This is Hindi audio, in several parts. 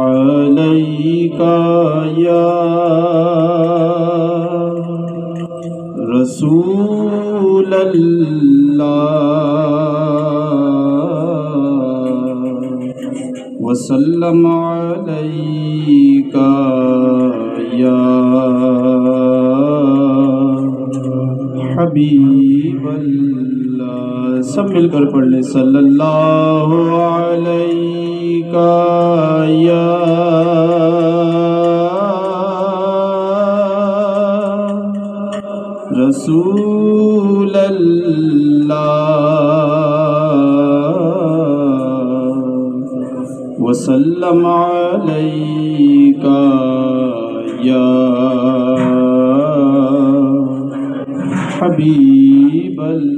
अलैका या रसूल अल्लाह वसल्लम अलैका या हबीब अल्लाह। सब मिलकर पढ़ ले सल्लल्लाहु अलैका या रसूल अल्लाह वसल्लम अलैका या हबीब अल्लाह।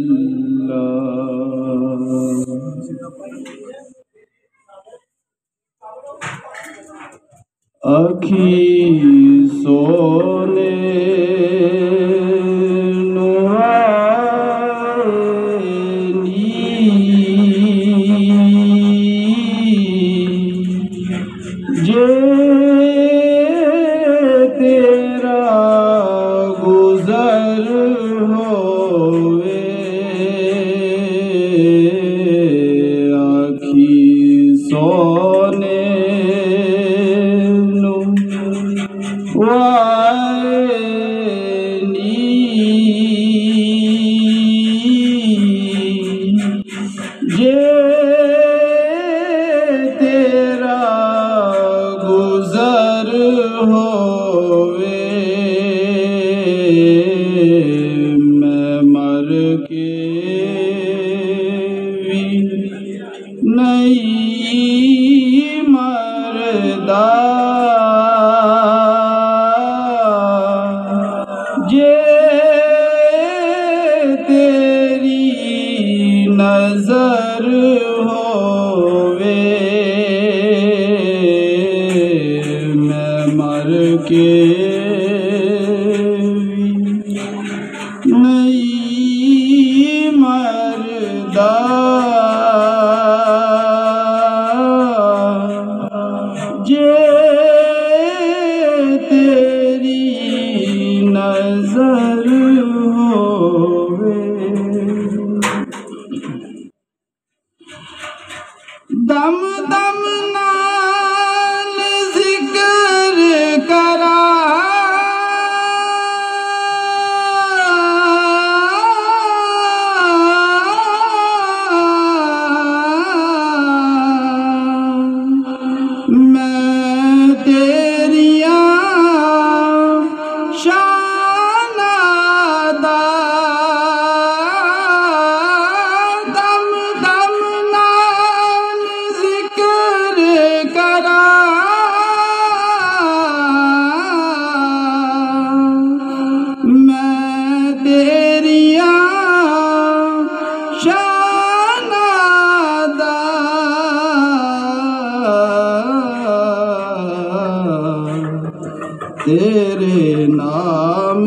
अखी सोने जे तेरा गुजर होवे आखी सोने नु वानी जे तेरा गुजर होवे मैं मर के भी नहीं मरदा जे तेरी नजर होवे मैं मर के नहीं मरदा जे तेरी नजर होवे। दम दम नाल जिक्र करा मैं तेरिया शानादा दम दम नाल जिक्र करा मैं तेरिया शानादा तेरे नाम